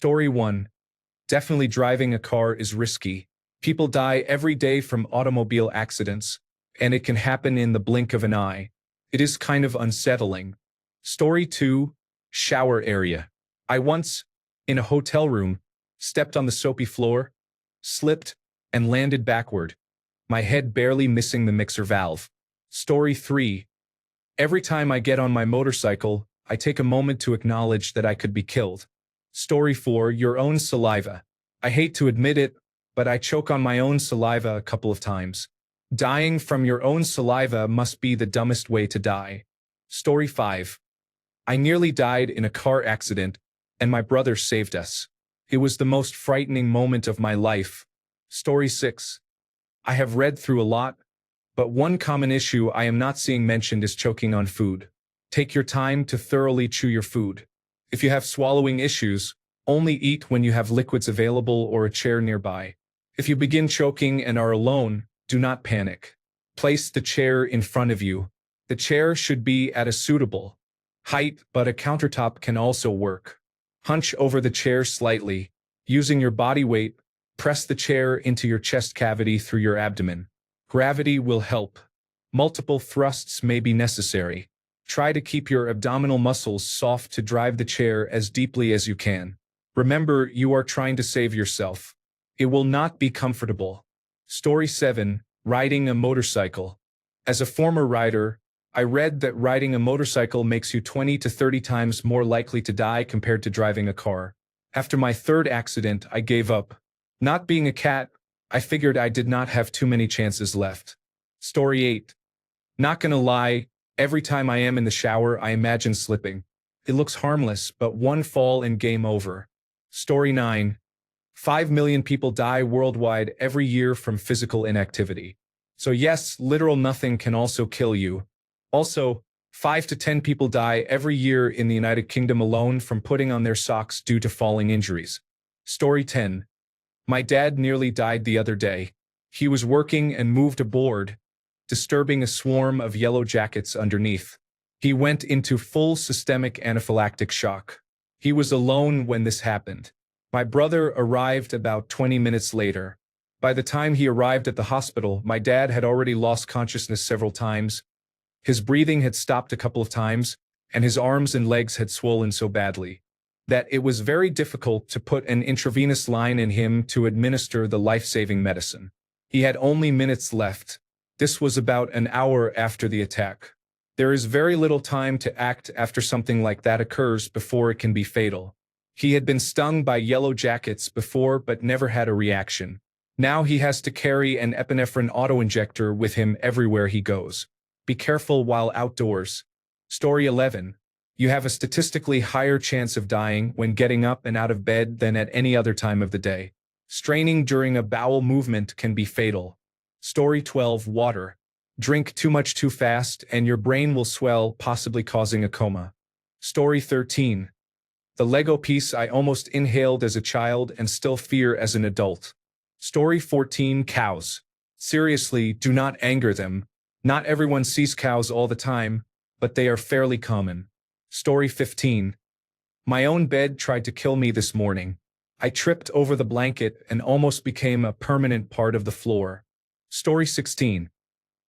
Story 1. Definitely driving a car is risky. People die every day from automobile accidents, and it can happen in the blink of an eye. It is kind of unsettling. Story 2. Shower area. I once, in a hotel room, stepped on the soapy floor, slipped, and landed backward, my head barely missing the mixer valve. Story 3. Every time I get on my motorcycle, I take a moment to acknowledge that I could be killed. Story 4. Your own saliva. I hate to admit it, but I choke on my own saliva a couple of times. Dying from your own saliva must be the dumbest way to die. Story 5. I nearly died in a car accident, and my brother saved us. It was the most frightening moment of my life. Story 6. I have read through a lot, but one common issue I am not seeing mentioned is choking on food. Take your time to thoroughly chew your food. If you have swallowing issues, only eat when you have liquids available or a chair nearby. If you begin choking and are alone, do not panic. Place the chair in front of you. The chair should be at a suitable height, but a countertop can also work. Hunch over the chair slightly. Using your body weight, press the chair into your chest cavity through your abdomen. Gravity will help. Multiple thrusts may be necessary. Try to keep your abdominal muscles soft to drive the chair as deeply as you can. Remember, you are trying to save yourself. It will not be comfortable. Story 7. Riding a motorcycle. As a former rider, I read that riding a motorcycle makes you 20 to 30 times more likely to die compared to driving a car. After my third accident, I gave up. Not being a cat, I figured I did not have too many chances left. Story 8. Not gonna lie, every time I am in the shower, I imagine slipping. It looks harmless, but one fall and game over. Story 9. 5 million people die worldwide every year from physical inactivity. So yes, literal nothing can also kill you. Also, 5 to 10 people die every year in the United Kingdom alone from putting on their socks due to falling injuries. Story 10. My dad nearly died the other day. He was working and moved a board, disturbing a swarm of yellow jackets underneath. He went into full systemic anaphylactic shock. He was alone when this happened. My brother arrived about 20 minutes later. By the time he arrived at the hospital, my dad had already lost consciousness several times. His breathing had stopped a couple of times, and his arms and legs had swollen so badly that it was very difficult to put an intravenous line in him to administer the life-saving medicine. He had only minutes left. This was about an hour after the attack. There is very little time to act after something like that occurs before it can be fatal. He had been stung by yellow jackets before but never had a reaction. Now he has to carry an epinephrine autoinjector with him everywhere he goes. Be careful while outdoors. Story 11. You have a statistically higher chance of dying when getting up and out of bed than at any other time of the day. Straining during a bowel movement can be fatal. Story 12. Water. Drink too much too fast and your brain will swell, possibly causing a coma. Story 13. The Lego piece I almost inhaled as a child and still fear as an adult. Story 14. Cows. Seriously, do not anger them. Not everyone sees cows all the time, but they are fairly common. Story 15. My own bed tried to kill me this morning. I tripped over the blanket and almost became a permanent part of the floor. Story 16.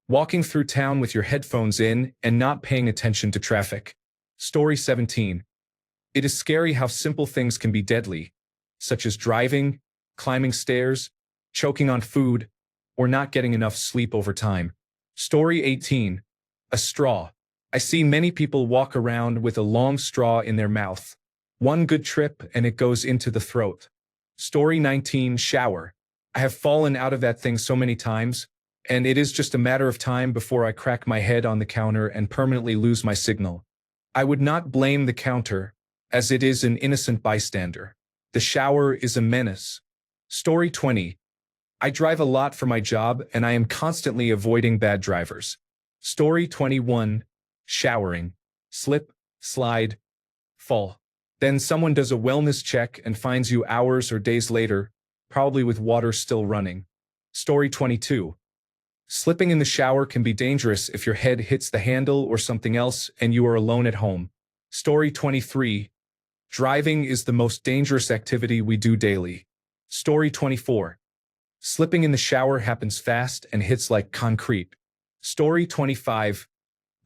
Walking through town with your headphones in and not paying attention to traffic. Story 17. It is scary how simple things can be deadly, such as driving, climbing stairs, choking on food, or not getting enough sleep over time. Story 18. A straw. I see many people walk around with a long straw in their mouth. One good trip and it goes into the throat. Story 19. Shower. I have fallen out of that thing so many times, and it is just a matter of time before I crack my head on the counter and permanently lose my signal. I would not blame the counter, as it is an innocent bystander. The shower is a menace. Story 20. I drive a lot for my job and I am constantly avoiding bad drivers. Story 21. Showering. Slip, slide, fall. Then someone does a wellness check and finds you hours or days later, probably with water still running. Story 22. Slipping in the shower can be dangerous if your head hits the handle or something else and you are alone at home. Story 23. Driving is the most dangerous activity we do daily. Story 24. Slipping in the shower happens fast and hits like concrete. Story 25.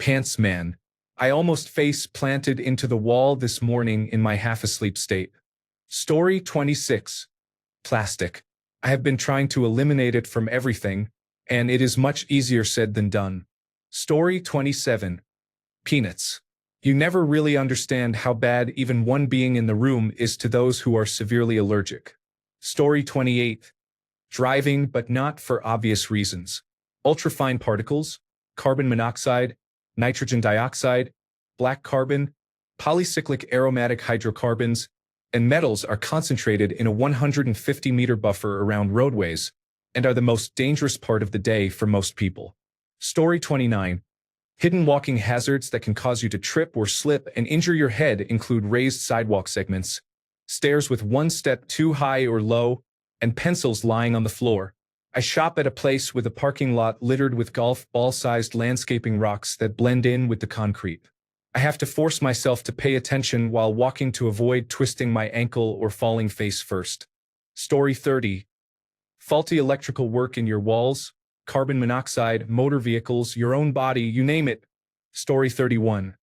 Pants man. I almost face planted into the wall this morning in my half-asleep state. Story 26. Plastic. I have been trying to eliminate it from everything, and it is much easier said than done. Story 27. Peanuts. You never really understand how bad even one being in the room is to those who are severely allergic. Story 28. Driving, but not for obvious reasons. Ultrafine particles, carbon monoxide, nitrogen dioxide, black carbon, polycyclic aromatic hydrocarbons, and metals are concentrated in a 150-meter buffer around roadways and are the most dangerous part of the day for most people. Story 29. Hidden walking hazards that can cause you to trip or slip and injure your head include raised sidewalk segments, stairs with one step too high or low, and pencils lying on the floor. I shop at a place with a parking lot littered with golf ball-sized landscaping rocks that blend in with the concrete. I have to force myself to pay attention while walking to avoid twisting my ankle or falling face first. Story 30. Faulty electrical work in your walls, carbon monoxide, motor vehicles, your own body, you name it. Story 31.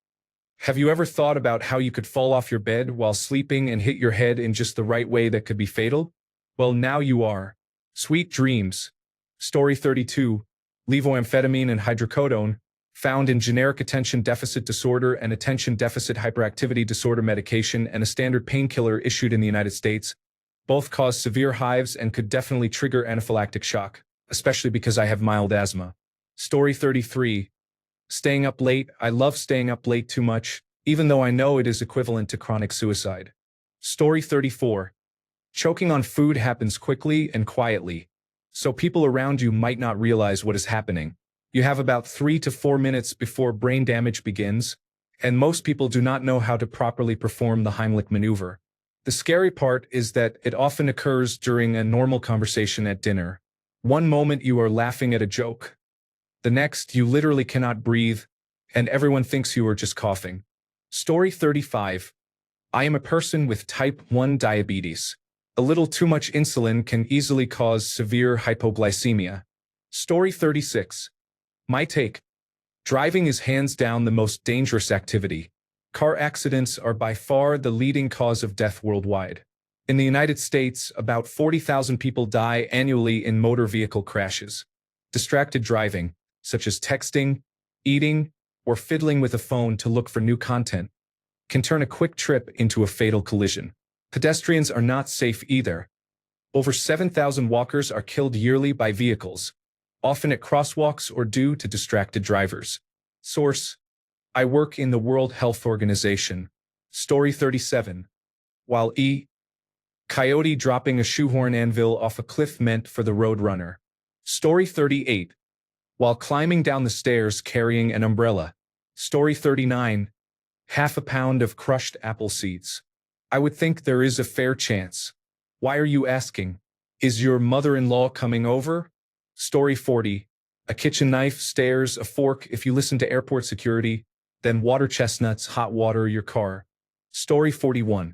Have you ever thought about how you could fall off your bed while sleeping and hit your head in just the right way that could be fatal? Well, now you are. Sweet dreams. Story 32. Levoamphetamine and hydrocodone, found in generic attention deficit disorder and attention deficit hyperactivity disorder medication and a standard painkiller issued in the United States, both cause severe hives and could definitely trigger anaphylactic shock, especially because I have mild asthma. Story 33. Staying up late. I love staying up late too much, even though I know it is equivalent to chronic suicide. Story 34. Choking on food happens quickly and quietly, so people around you might not realize what is happening. You have about 3 to 4 minutes before brain damage begins, and most people do not know how to properly perform the Heimlich maneuver. The scary part is that it often occurs during a normal conversation at dinner. One moment you are laughing at a joke. The next, you literally cannot breathe, and everyone thinks you are just coughing. Story 35. I am a person with type 1 diabetes. A little too much insulin can easily cause severe hypoglycemia. Story 36. My take. Driving is hands down the most dangerous activity. Car accidents are by far the leading cause of death worldwide. In the United States, about 40,000 people die annually in motor vehicle crashes. Distracted driving, such as texting, eating, or fiddling with a phone to look for new content, can turn a quick trip into a fatal collision. Pedestrians are not safe either. Over 7,000 walkers are killed yearly by vehicles, often at crosswalks or due to distracted drivers. Source: I work in the World Health Organization. Story 37. While coyote dropping a shoehorn anvil off a cliff meant for the road runner. Story 38. While climbing down the stairs carrying an umbrella. Story 39. Half a pound of crushed apple seeds. I would think there is a fair chance. Why are you asking? Is your mother-in-law coming over? Story 40. A kitchen knife, stairs, a fork. If you listen to airport security, then water chestnuts, hot water your car. Story 41.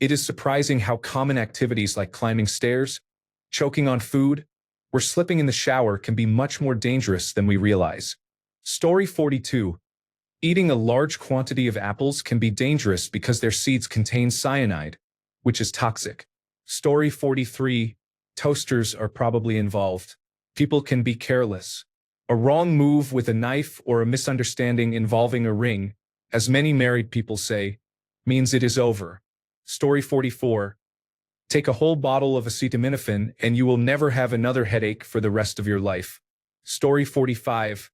It is surprising how common activities like climbing stairs, choking on food, or slipping in the shower can be much more dangerous than we realize. Story 42. Eating a large quantity of apples can be dangerous because their seeds contain cyanide, which is toxic. Story 43. Toasters are probably involved. People can be careless. A wrong move with a knife or a misunderstanding involving a ring, as many married people say, means it is over. Story 44. Take a whole bottle of acetaminophen and you will never have another headache for the rest of your life. Story 45.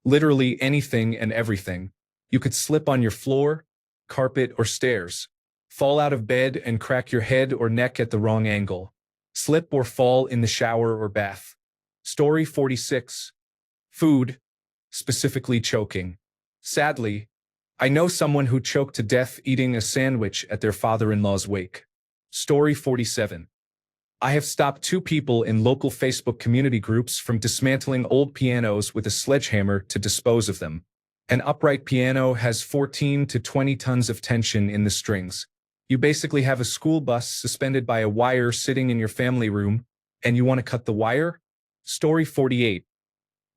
Literally anything and everything. You could slip on your floor, carpet, or stairs. Fall out of bed and crack your head or neck at the wrong angle. Slip or fall in the shower or bath. Story 46. Food, specifically choking. Sadly, I know someone who choked to death eating a sandwich at their father-in-law's wake. Story 47. I have stopped 2 people in local Facebook community groups from dismantling old pianos with a sledgehammer to dispose of them. An upright piano has 14 to 20 tons of tension in the strings. You basically have a school bus suspended by a wire sitting in your family room, and you want to cut the wire? Story 48.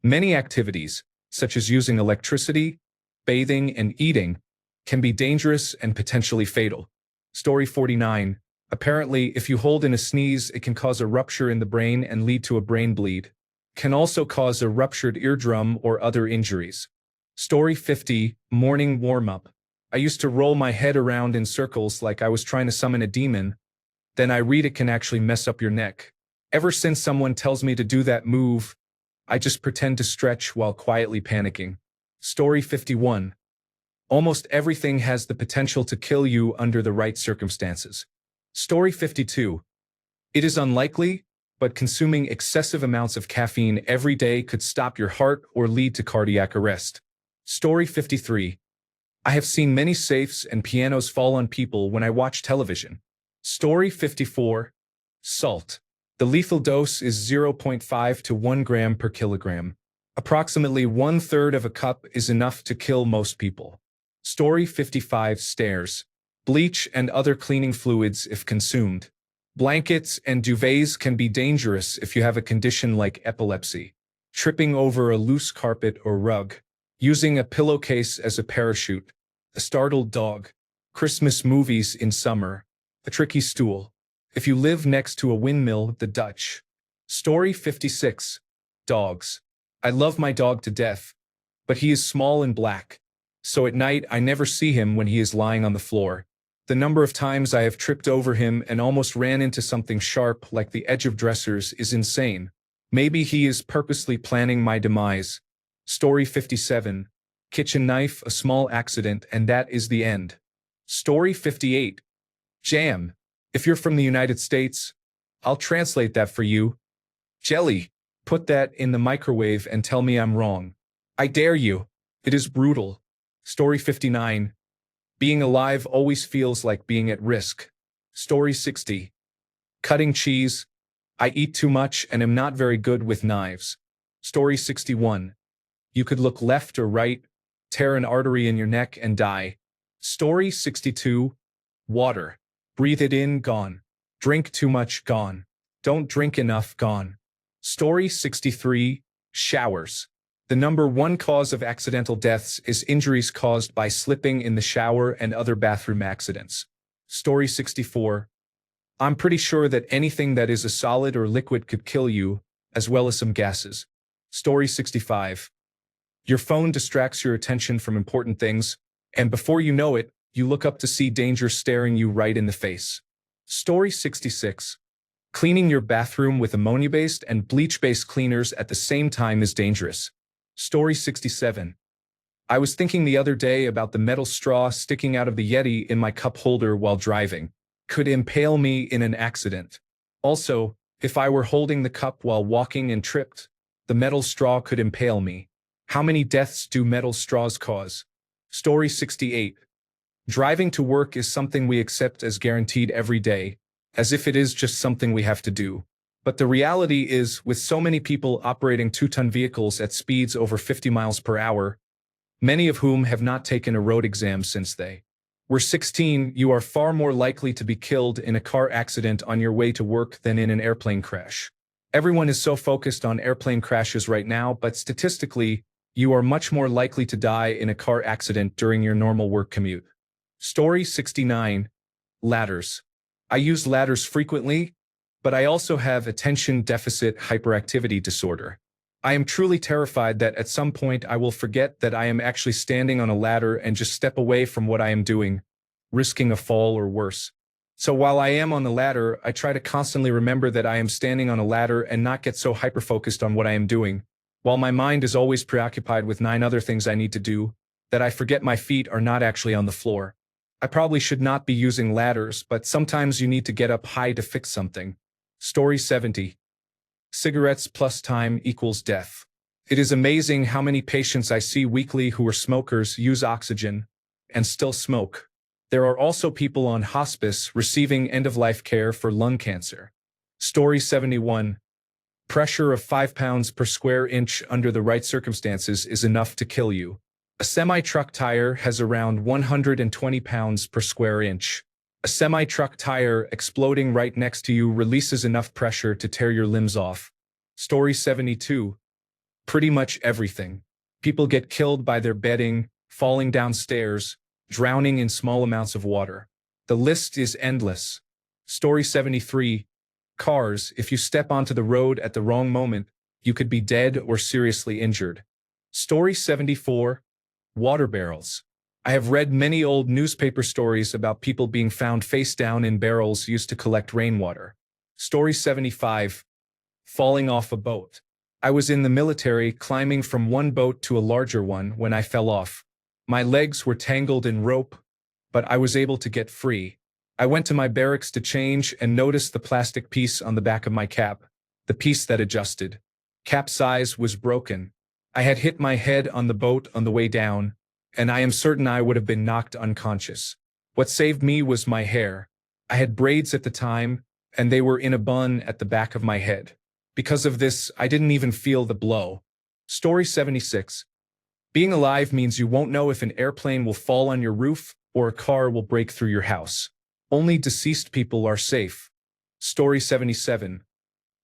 Many activities, such as using electricity, bathing, and eating, can be dangerous and potentially fatal. Story 49. Apparently, if you hold in a sneeze, it can cause a rupture in the brain and lead to a brain bleed. Can also cause a ruptured eardrum or other injuries. Story 50. Morning warm-up. I used to roll my head around in circles like I was trying to summon a demon. Then I read it can actually mess up your neck. Ever since someone tells me to do that move, I just pretend to stretch while quietly panicking. Story 51. Almost everything has the potential to kill you under the right circumstances. Story 52. It is unlikely, but consuming excessive amounts of caffeine every day could stop your heart or lead to cardiac arrest. Story 53. I have seen many safes and pianos fall on people when I watch television. Story 54. Salt. The lethal dose is 0.5 to 1 gram per kilogram. Approximately 1/3 of a cup is enough to kill most people. Story 55. Stairs. Bleach and other cleaning fluids if consumed. Blankets and duvets can be dangerous if you have a condition like epilepsy. Tripping over a loose carpet or rug. Using a pillowcase as a parachute. A startled dog. Christmas movies in summer. A tricky stool. If you live next to a windmill, the Dutch. Story 56. Dogs. I love my dog to death, but he is small and black. So at night I never see him when he is lying on the floor. The number of times I have tripped over him and almost ran into something sharp like the edge of dressers is insane. Maybe he is purposely planning my demise. Story 57. Kitchen knife, a small accident, and that is the end. Story 58. Jam. If you're from the United States, I'll translate that for you. Jelly. Put that in the microwave and tell me I'm wrong. I dare you. It is brutal. Story 59. Being alive always feels like being at risk. Story 60. Cutting cheese. I eat too much and am not very good with knives. Story 61. You could look left or right, tear an artery in your neck and die. Story 62. Water. Breathe it in, gone. Drink too much, gone. Don't drink enough, gone. Story 63. Showers. The number one cause of accidental deaths is injuries caused by slipping in the shower and other bathroom accidents. Story 64. I'm pretty sure that anything that is a solid or liquid could kill you, as well as some gases. Story 65. Your phone distracts your attention from important things, and before you know it, you look up to see danger staring you right in the face. Story 66. Cleaning your bathroom with ammonia-based and bleach-based cleaners at the same time is dangerous. Story 67. I was thinking the other day about the metal straw sticking out of the Yeti in my cup holder while driving. Could impale me in an accident. Also, if I were holding the cup while walking and tripped, the metal straw could impale me. How many deaths do metal straws cause? Story 68. Driving to work is something we accept as guaranteed every day, as if it is just something we have to do. But the reality is, with so many people operating 2-ton vehicles at speeds over 50 miles per hour, many of whom have not taken a road exam since they were 16, you are far more likely to be killed in a car accident on your way to work than in an airplane crash. Everyone is so focused on airplane crashes right now, but statistically, you are much more likely to die in a car accident during your normal work commute. Story 69. Ladders. I use ladders frequently, but I also have attention deficit hyperactivity disorder. I am truly terrified that at some point I will forget that I am actually standing on a ladder and just step away from what I am doing, risking a fall or worse. So while I am on the ladder, I try to constantly remember that I am standing on a ladder and not get so hyper-focused on what I am doing, while my mind is always preoccupied with 9 other things I need to do, that I forget my feet are not actually on the floor. I probably should not be using ladders, but sometimes you need to get up high to fix something. Story 70. Cigarettes plus time equals death. It is amazing how many patients I see weekly who are smokers use oxygen and still smoke. There are also people on hospice receiving end-of-life care for lung cancer. Story 71. Pressure of 5 pounds per square inch under the right circumstances is enough to kill you. A semi-truck tire has around 120 pounds per square inch. A semi-truck tire exploding right next to you releases enough pressure to tear your limbs off. Story 72. Pretty much everything. People get killed by their bedding, falling down stairs, drowning in small amounts of water. The list is endless. Story 73. Cars, if you step onto the road at the wrong moment, you could be dead or seriously injured. Story 74. Water barrels. I have read many old newspaper stories about people being found face down in barrels used to collect rainwater. Story 75. Falling off a boat. I was in the military climbing from one boat to a larger one when I fell off. My legs were tangled in rope, but I was able to get free. I went to my barracks to change and noticed the plastic piece on the back of my cap, the piece that adjusted. Cap size was broken. I had hit my head on the boat on the way down, and I am certain I would have been knocked unconscious. What saved me was my hair. I had braids at the time, and they were in a bun at the back of my head. Because of this, I didn't even feel the blow. Story 76. Being alive means you won't know if an airplane will fall on your roof or a car will break through your house. Only deceased people are safe. Story 77.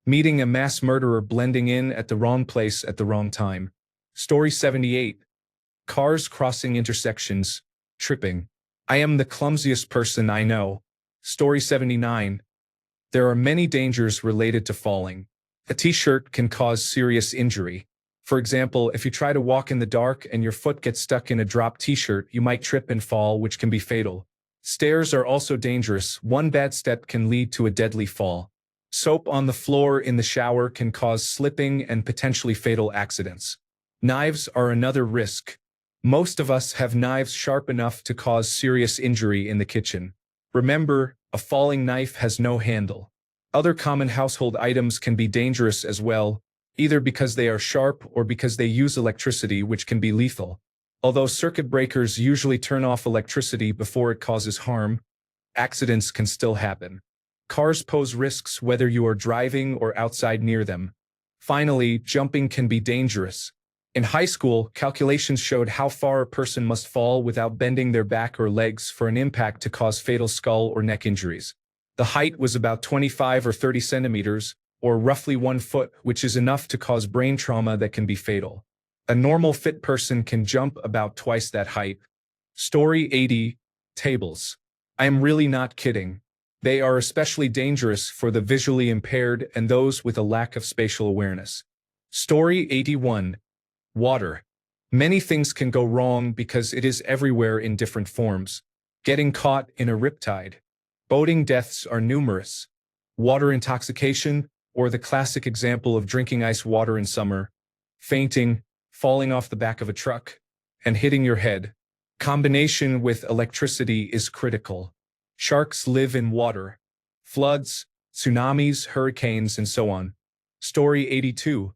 Meeting a mass murderer blending in at the wrong place at the wrong time. Story 78. Cars crossing intersections, tripping. I am the clumsiest person I know. Story 79. There are many dangers related to falling. A t-shirt can cause serious injury. For example, if you try to walk in the dark and your foot gets stuck in a drop t-shirt, you might trip and fall, which can be fatal. Stairs are also dangerous. One bad step can lead to a deadly fall. Soap on the floor in the shower can cause slipping and potentially fatal accidents. Knives are another risk. Most of us have knives sharp enough to cause serious injury in the kitchen. Remember, a falling knife has no handle. Other common household items can be dangerous as well, either because they are sharp or because they use electricity, which can be lethal. Although circuit breakers usually turn off electricity before it causes harm, accidents can still happen. Cars pose risks whether you are driving or outside near them. Finally, jumping can be dangerous. In high school, calculations showed how far a person must fall without bending their back or legs for an impact to cause fatal skull or neck injuries. The height was about 25 or 30 centimeters, or roughly 1 foot, which is enough to cause brain trauma that can be fatal. A normal fit person can jump about twice that height. Story 80. Tables. I am really not kidding. They are especially dangerous for the visually impaired and those with a lack of spatial awareness. Story 81. Water. Many things can go wrong because it is everywhere in different forms. Getting caught in a riptide. Boating deaths are numerous. Water intoxication, or the classic example of drinking ice water in summer. Fainting, falling off the back of a truck, and hitting your head. Combination with electricity is critical. Sharks live in water. Floods, tsunamis, hurricanes, and so on. Story 82.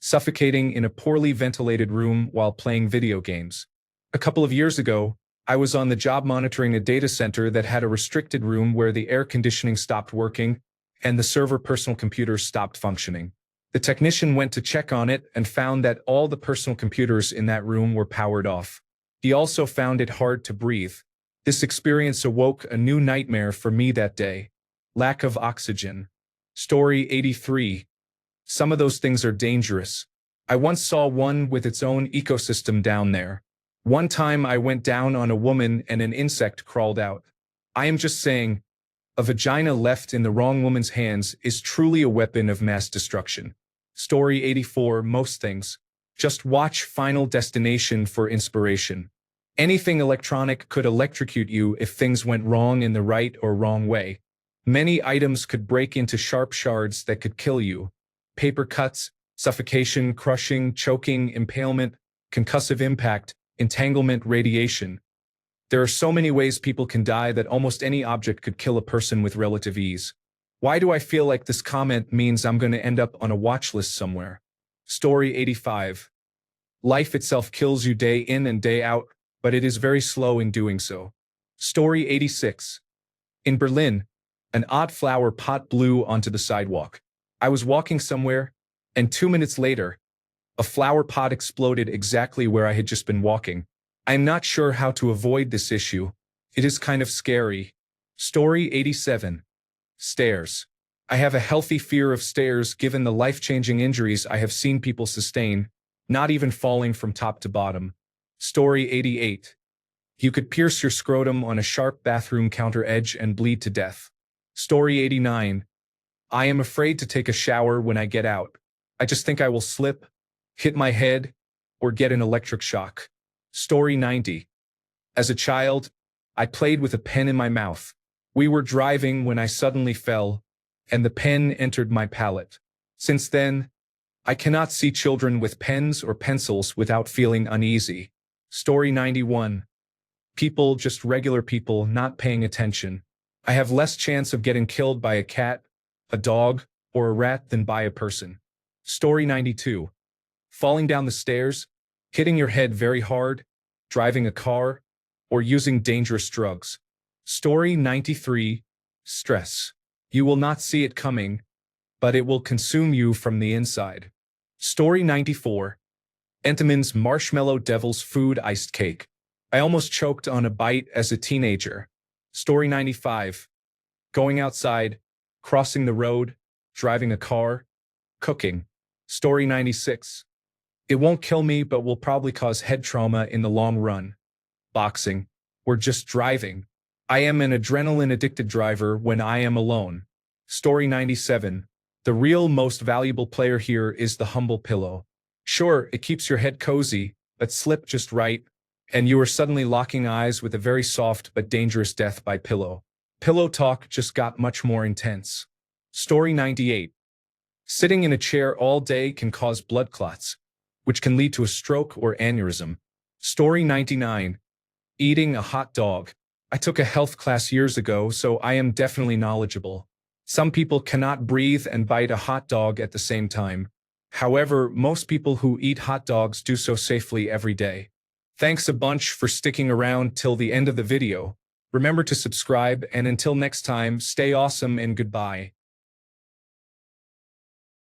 Suffocating in a poorly ventilated room while playing video games. A couple of years ago, I was on the job monitoring a data center that had a restricted room where the air conditioning stopped working and the server personal computers stopped functioning. The technician went to check on it and found that all the personal computers in that room were powered off. He also found it hard to breathe. This experience awoke a new nightmare for me that day. Lack of oxygen. Story 83. Some of those things are dangerous. I once saw one with its own ecosystem down there. One time I went down on a woman and an insect crawled out. I am just saying, a vagina left in the wrong woman's hands is truly a weapon of mass destruction. Story 84. Most things. Just watch Final Destination for inspiration. Anything electronic could electrocute you if things went wrong in the right or wrong way. Many items could break into sharp shards that could kill you. Paper cuts, suffocation, crushing, choking, impalement, concussive impact, entanglement, radiation. There are so many ways people can die that almost any object could kill a person with relative ease. Why do I feel like this comment means I'm going to end up on a watch list somewhere? Story 85. Life itself kills you day in and day out, but it is very slow in doing so. Story 86. In Berlin, an odd flower pot blew onto the sidewalk. I was walking somewhere, and 2 minutes later, a flower pot exploded exactly where I had just been walking. I am not sure how to avoid this issue. It is kind of scary. Story 87. Stairs. I have a healthy fear of stairs given the life-changing injuries I have seen people sustain, not even falling from top to bottom. Story 88. You could pierce your scrotum on a sharp bathroom counter edge and bleed to death. Story 89. I am afraid to take a shower when I get out. I just think I will slip, hit my head, or get an electric shock. Story 90. As a child, I played with a pen in my mouth. We were driving when I suddenly fell, and the pen entered my palate. Since then, I cannot see children with pens or pencils without feeling uneasy. Story 91. People, just regular people, not paying attention. I have less chance of getting killed by a cat, a dog, or a rat than by a person. Story 92. Falling down the stairs, hitting your head very hard, driving a car, or using dangerous drugs. Story 93. Stress. You will not see it coming, but it will consume you from the inside. Story 94. Entenmann's Marshmallow Devil's Food Iced Cake. I almost choked on a bite as a teenager. Story 95. Going outside, crossing the road, driving a car, cooking. Story 96. It won't kill me but will probably cause head trauma in the long run. Boxing. Or just driving. I am an adrenaline-addicted driver when I am alone. Story 97. The real most valuable player here is the humble pillow. Sure, it keeps your head cozy, but slip just right, and you are suddenly locking eyes with a very soft but dangerous death by pillow. Pillow talk just got much more intense. Story 98. Sitting in a chair all day can cause blood clots, which can lead to a stroke or aneurysm. Story 99. Eating a hot dog. I took a health class years ago, so I am definitely knowledgeable. Some people cannot breathe and bite a hot dog at the same time. However, most people who eat hot dogs do so safely every day. Thanks a bunch for sticking around till the end of the video. Remember to subscribe, and until next time, stay awesome and goodbye.